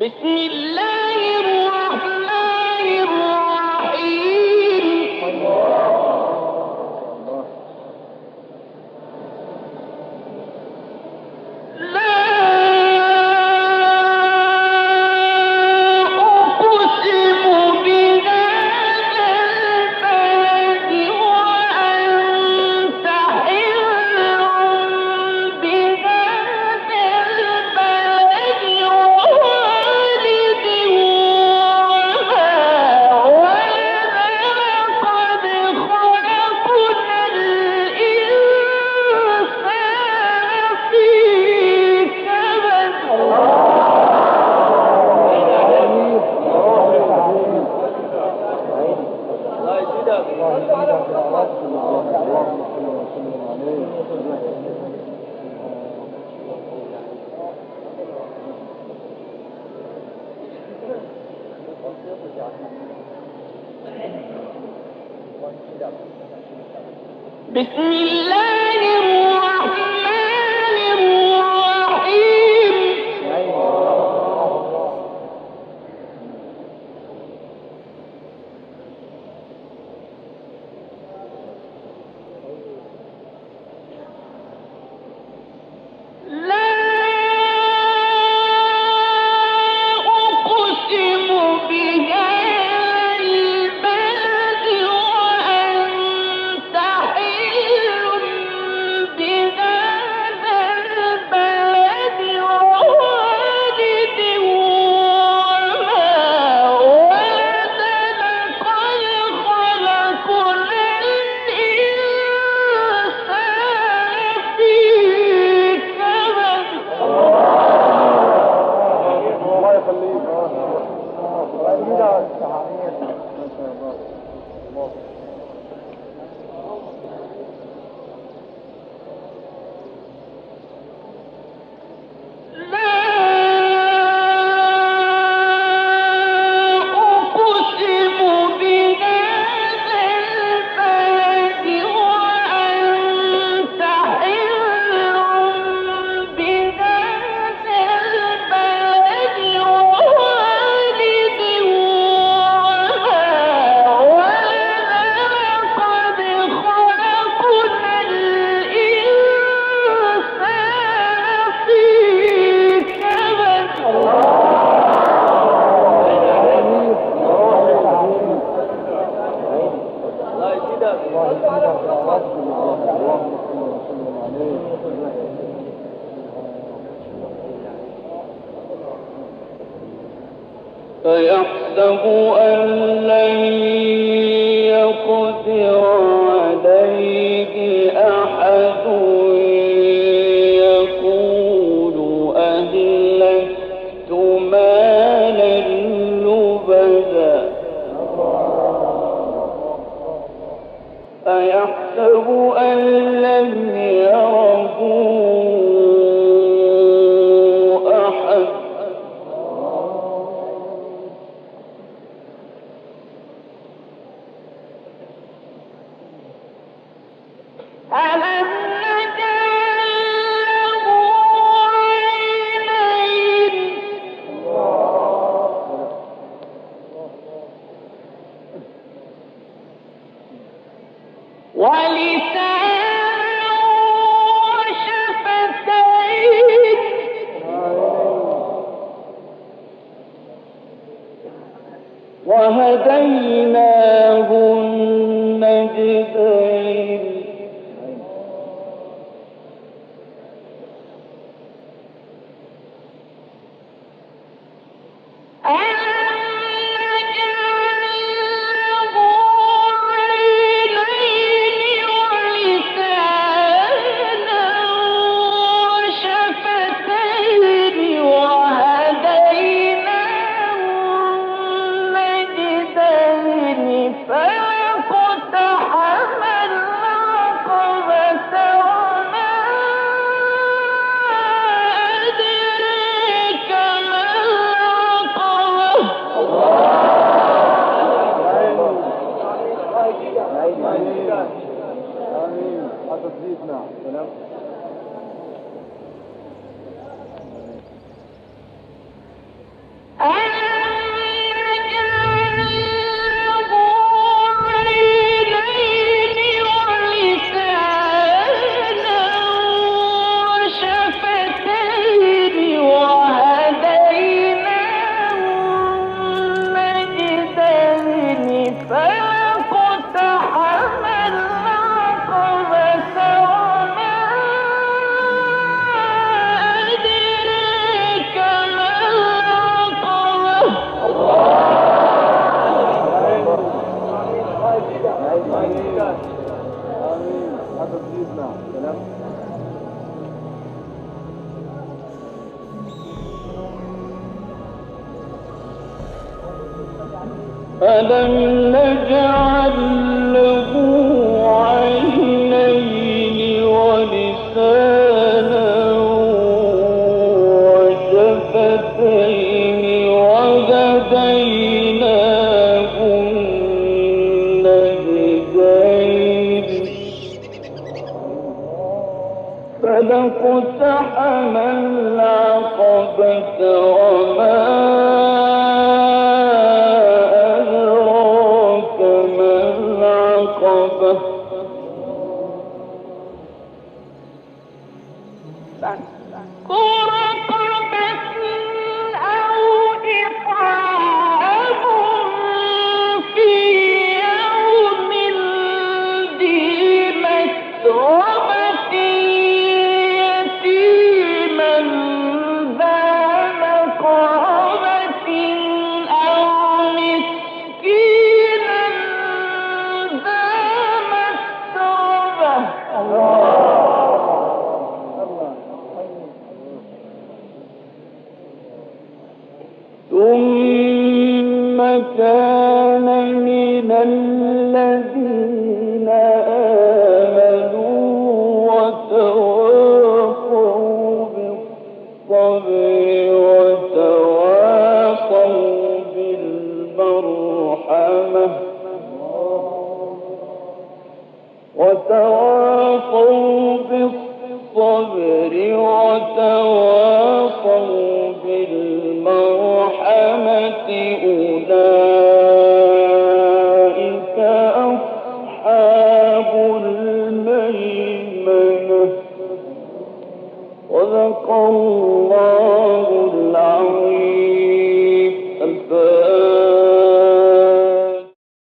بسم الله الرحمن الرحيم. لا أقسم بهذا البلد وأنت حل بهذا البلد ووالد وما ولد لقد خلقنا الإنسان في كبد. بسم الله الرحمن الرحيم. لا أقسم بهذا البلد وأنت حل بهذا البلد ووالد وما ولد لقد خلقنا الإنسان في كبد. الله يخليك. لا أقسم بهذا البلد وأنت حل بهذا البلد ووالد وما ولد لقد خلقنا الإنسان في كبد. فيحسب أن لن يقدر عليه أحد يقول أهلكت مالا لبدا. أيحسب أن لم يره أحد. ألم نجعل له عينين ولسانا وشفتين وهديناه النجدين. آمين. حسب سيدنا. سلام. ألم نجعل له عينين ولسانا وشفتين وهديناه النجدين فلاقتحم العقبة وما أدراك ما العقبة فك رقبة أو إطعام في يوم ذي مسغبة يتيما ذا مقربة أو مسكينا ذا مسغبة ثم كان من الذين آمنوا وتواصوا بالصبر وتواصوا بالمرحمة